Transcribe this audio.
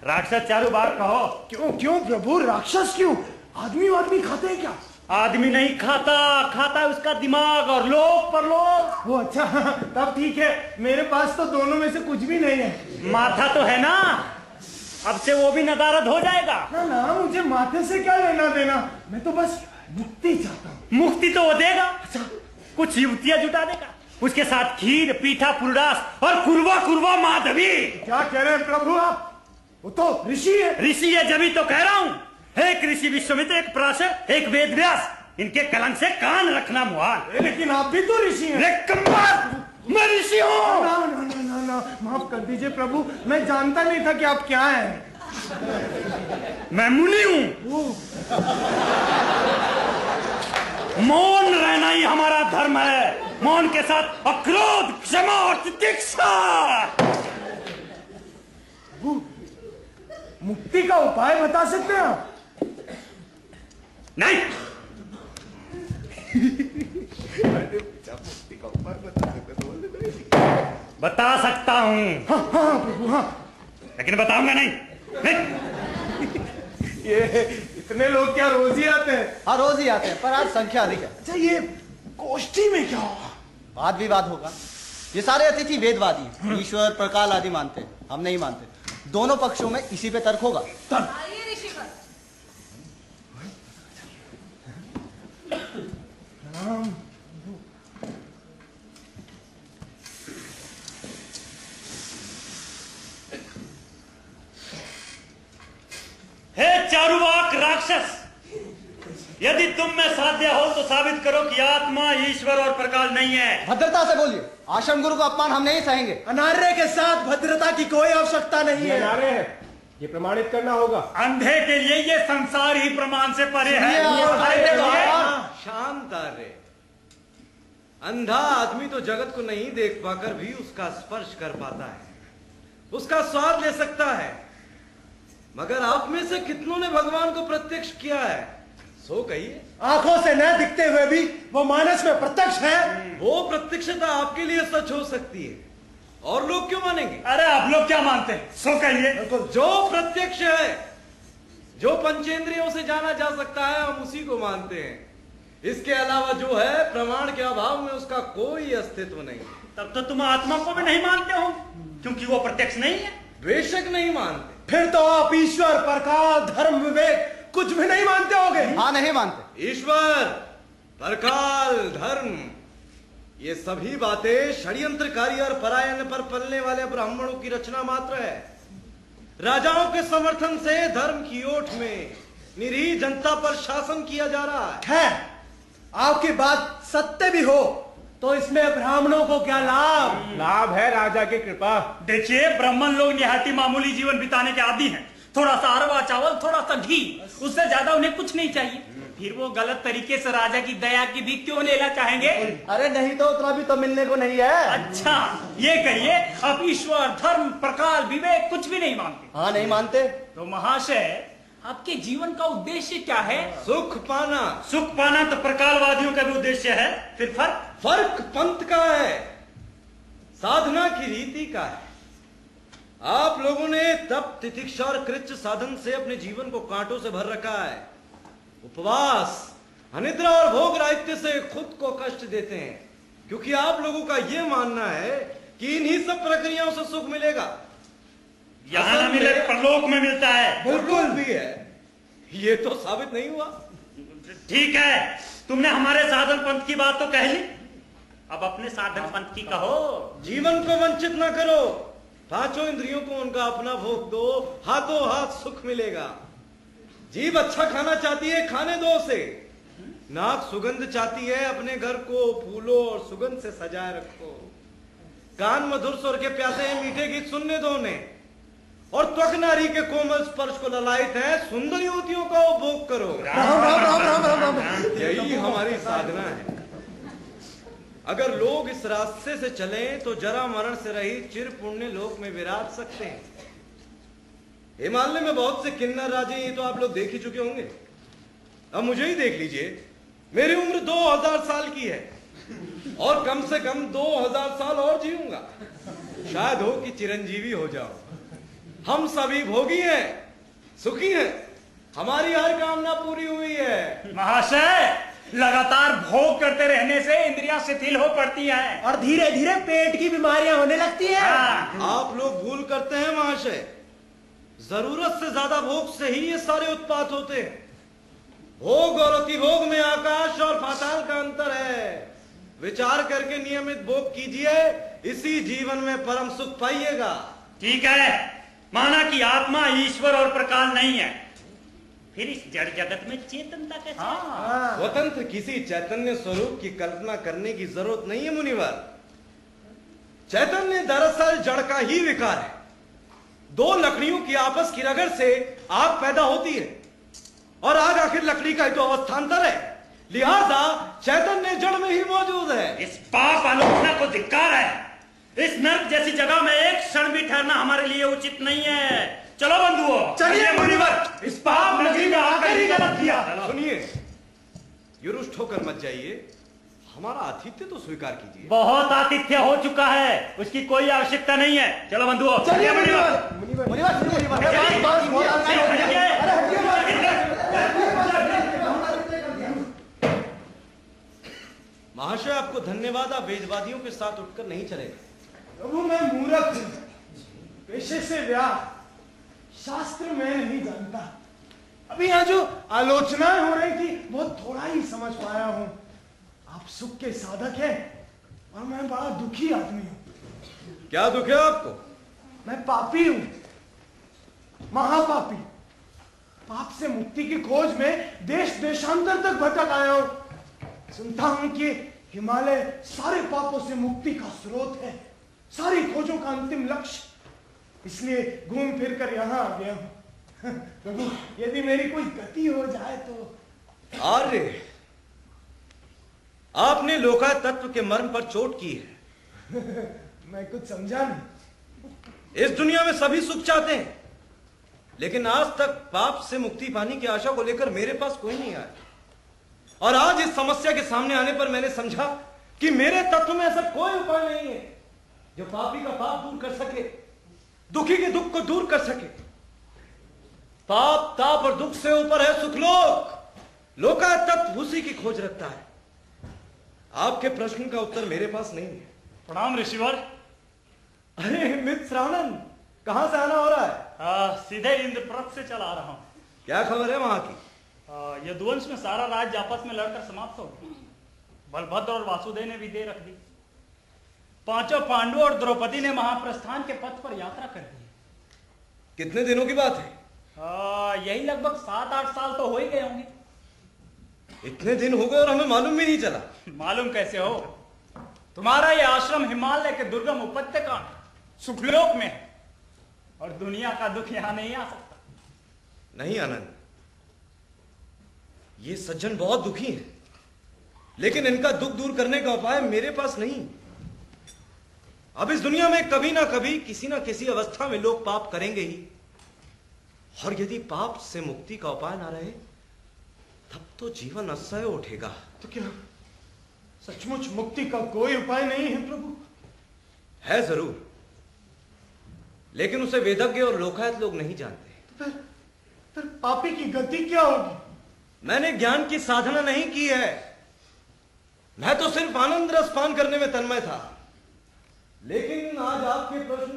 राक्षस चारू बार कहो। क्यों क्यों प्रभु, राक्षस क्यों? आदमी खाते हैं क्या? आदमी नहीं खाता, खाता है उसका दिमाग और लोग परलोक। वो अच्छा, तब ठीक है। मेरे पास तो दोनों में से कुछ भी नहीं है। माथा तो है ना, अब से वो भी नदारद हो जाएगा। ना ना, मुझे माथे से क्या लेना देना, मैं तो बस मुक्ति चाहता हूँ। मुक्ति तो वो देगा। अच्छा, कुछ युवतियां जुटा देगा, उसके साथ खीर, पीठा, पुरडास और कुरवा माधवी। क्या कह रहे हैं प्रभु आप? वो तो ऋषि है। ऋषि है, जब ही तो कह रहा हूँ। एक ऋषि विश्वामित्र, एक पराशर, एक वेद व्यास, इनके कलंक से कान रखना मुहाल। लेकिन आप भी तो ऋषि हैं। मैं ऋषि हूँ। ना ना ना ना ना, माफ कर दीजिए प्रभु, मैं जानता नहीं था कि आप क्या हैं। मैं मुनि हूँ। मौन रहना ही हमारा धर्म है। मौन के साथ अक्रोध, क्षमा और तितिक्षा। मुक्ति का उपाय बता सकते हैं आप? नहीं। मुक्ति का उपाय बता सकते तो बता सकता हूँ। हाँ हाँ प्रभु, हाँ। लेकिन बताऊंगा नहीं। ये इतने लोग क्या रोज ही आते हैं? हाँ रोज ही आते हैं, पर आज संख्या अधिक है। अच्छा, ये गोष्ठी में क्या होगा? वाद विवाद होगा। ये सारे अतिथि वेदवादी हैं, ईश्वर प्रकाल आदि मानते हैं, हम नहीं मानते। दोनों पक्षों में इसी पे तर्क होगा। हे चारुवाक राक्षस, यदि तुम में साध्य हो तो साबित करो कि आत्मा, ईश्वर और प्रकाल नहीं है। भद्रता से बोलिए, आश्रम गुरु का अपमान हम नहीं सहेंगे। अनार्य के साथ भद्रता की कोई आवश्यकता नहीं है। अनार्य है, ये प्रमाणित करना होगा। अंधे के लिए ये संसार ही प्रमाण से परे है। शांत आर्य। अंधा आदमी तो जगत को नहीं देख पाकर भी उसका स्पर्श कर पाता है, उसका स्वाद ले सकता है, मगर आप में से कितनों ने भगवान को प्रत्यक्ष किया है? सो कहिए। आंखों से न दिखते हुए भी वो मानस में प्रत्यक्ष है। वो प्रत्यक्षता आपके लिए सच हो सकती है, और लोग क्यों मानेंगे? अरे आप लोग क्या मानते हैं? सो कहिए। जो प्रत्यक्ष है, जो पंचेंद्रियों से जाना जा सकता है, हम उसी को मानते हैं। इसके अलावा जो है, प्रमाण के अभाव में उसका कोई अस्तित्व नहीं। तब तो तुम आत्मा को भी नहीं मानते हो, क्योंकि वो प्रत्यक्ष नहीं है। बेशक नहीं मानते। फिर तो आप ईश्वर, प्रकाल, धर्म, विवेक कुछ भी नहीं मानते होगे। हाँ नहीं मानते। ईश्वर, प्रकाल, धर्म, ये सभी बातें षड्यंत्रकारी और परायण पर पलने वाले ब्राह्मणों की रचना मात्र है। राजाओं के समर्थन से धर्म की ओट में निरीह जनता पर शासन किया जा रहा है। आपकी बात सत्य भी हो तो इसमें ब्राह्मणों को क्या लाभ? लाभ है राजा की कृपा। देखिए, ब्राह्मण लोग निहायती मामूली जीवन बिताने के आदी हैं। थोड़ा सा अरवा चावल, थोड़ा सा घी, उससे ज्यादा उन्हें कुछ नहीं चाहिए। फिर वो गलत तरीके से राजा की दया की भी क्यों लेना चाहेंगे? अरे नहीं तो उतना भी तो मिलने को नहीं है। अच्छा, ये कहिए, आप ईश्वर, धर्म, प्रकाल, विवेक कुछ भी नहीं मानते? हाँ नहीं मानते। तो महाशय, आपके जीवन का उद्देश्य क्या है? सुख पाना। सुख पाना तो प्रकालवादियों का भी उद्देश्य है। फिर फर्क पंथ का है, साधना की रीति का है। आप लोगों ने तप, तितिक्षा और कृच्छ साधन से अपने जीवन को कांटों से भर रखा है। उपवास, अनिद्रा और भोग राहित्य से खुद को कष्ट देते हैं, क्योंकि आप लोगों का यह मानना है कि इन्हीं सब प्रक्रियाओं से सुख मिलेगा। यहाँ न मिले परलोक में मिलता है। बिल्कुल भी है, ये तो साबित नहीं हुआ। ठीक है, तुमने हमारे साधन पंथ की बात तो कह ली, अब अपने साधन पंथ की कहो। जीवन को वंचित ना करो, पांचों इंद्रियों को उनका अपना भोग दो, हाथों हाथ सुख मिलेगा। जीभ अच्छा खाना चाहती है, खाने दो उसे। नाक सुगंध चाहती है, अपने घर को फूलों और सुगंध से सजाए रखो। कान मधुर स्वर के प्यासे हैं, मीठे गीत सुनने दो उन्हें। और त्वक नारी के कोमल स्पर्श को ललायत है, सुंदर युवतियों का उपभोग करो। राम राम राम राम राम राम। यही हमारी साधना है। अगर लोग इस रास्ते से चलें तो जरा मरण से रहित चिर पुण्य लोक में विराज सकते हैं। हिमालय में बहुत से किन्नर राजे, ये तो आप लोग देख ही चुके होंगे। अब मुझे ही देख लीजिए, मेरी उम्र 2000 साल की है, और कम से कम 2000 साल और जीऊंगा। शायद हो कि चिरंजीवी हो जाओ। हम सभी भोगी हैं, सुखी हैं, हमारी हर कामना पूरी हुई है। महाशय, लगातार भोग करते रहने से इंद्रियां शिथिल हो पड़ती हैं और धीरे धीरे पेट की बीमारियां होने लगती हैं। हाँ। आप लोग भूल करते हैं महाशय, जरूरत से ज्यादा भोग से ही ये सारे उत्पात होते हैं। भोग और अतिभोग में आकाश और पाताल का अंतर है। विचार करके नियमित भोग कीजिए, इसी जीवन में परम सुख पाइएगा। ठीक है, माना कि आत्मा ईश्वर और प्रकाल नहीं है, फिर इस जड़ जगत में चेतनता कैसे? हाँ। स्वतंत्र किसी चैतन्य स्वरूप की कल्पना करने की जरूरत नहीं है मुनिवर। चैतन्य दरअसल जड़ का ही विकार है। दो लकड़ियों की आपस की रगड़ से आग पैदा होती है, और आग आखिर लकड़ी का ही तो अवस्थान्तर है, लिहाजा चैतन्य जड़ में ही मौजूद है। इस पाप आलोचना को धिक्कार है। इस नर्क जैसी जगह में एक क्षण भी ठहरना हमारे लिए उचित नहीं है। चलो बंधुओं, चलिए मुनिवर, इस पाप नगरी में आकर ही गलत किया। सुनिए, युरुष्ट होकर मत जाइए, हमारा आतिथ्य तो स्वीकार कीजिए। बहुत आतिथ्य हो चुका है, उसकी कोई आवश्यकता नहीं है। चलो बंधुओं, चलिए मुनिवर। मुनिवर। महाशय, आपको धन्यवाद, आप वेदवादियों के साथ उठकर नहीं चलेगा। प्रभु, मैं मूर्ख हूं, पेशे से व्याह, शास्त्र मैं नहीं जानता। अभी यहाँ जो आलोचनाएं हो रही थी वो थोड़ा ही समझ पाया हूं। आप सुख के साधक हैं और मैं बड़ा दुखी आदमी हूं। क्या दुख है आपको? मैं पापी हूं, महापापी। पाप से मुक्ति की खोज में देश देशांतर तक भटक आया हूं। सुनता हूं कि हिमालय सारे पापों से मुक्ति का स्रोत है, सारी खोजों का अंतिम लक्ष्य। इसलिए घूम फिर कर यहां आ गया हूं। प्रभु, यदि मेरी कोई गति हो जाए तो। आर्य, आपने लोका तत्व के मर्म पर चोट की है। मैं कुछ समझा नहीं। इस दुनिया में सभी सुख चाहते हैं, लेकिन आज तक पाप से मुक्ति पाने की आशा को लेकर मेरे पास कोई नहीं आया। और आज इस समस्या के सामने आने पर मैंने समझा कि मेरे तत्व में ऐसा कोई उपाय नहीं है जो पापी का पाप दूर कर सके, दुखी के दुख को दूर कर सके। पाप, ताप और दुख से ऊपर है सुखलोक। लोका तत्व उसी की खोज रखता है। आपके प्रश्न का उत्तर मेरे पास नहीं है। प्रणाम ऋषिवर। अरे मित्र श्रावण, कहां से आना हो रहा है? सीधे इंद्रप्रस्थ से चला रहा हूँ। क्या खबर है वहां की? यदुवंश में सारा राज्य आपस में लड़कर समाप्त हो गया। बलभद्र और वासुदेव ने विदेह रख दी। पांचों पांडवों और द्रौपदी ने महाप्रस्थान के पथ पर यात्रा कर दी। कितने दिनों की बात है? यही लगभग 7-8 साल तो हो ही गए होंगे। इतने दिन हो गए और हमें मालूम भी नहीं चला। मालूम कैसे हो? तुम्हारा ये आश्रम हिमालय के दुर्गम उपत्यका सुखलोक में है, और दुनिया का दुख यहां नहीं आ सकता। नहीं आनंद, ये सज्जन बहुत दुखी हैं, लेकिन इनका दुख दूर करने का उपाय मेरे पास नहीं। अब इस दुनिया में कभी ना कभी किसी ना किसी अवस्था में लोग पाप करेंगे ही, और यदि पाप से मुक्ति का उपाय ना रहे तब तो जीवन असह्य उठेगा। तो क्या सचमुच मुक्ति का कोई उपाय नहीं है प्रभु? है जरूर, लेकिन उसे वेदज्ञ और लोकायत लोग नहीं जानते। तो फिर पापी की गति क्या होगी? मैंने ज्ञान की साधना नहीं की है, मैं तो सिर्फ आनंद रस पान करने में तन्मय था। लेकिन आज आपके प्रश्न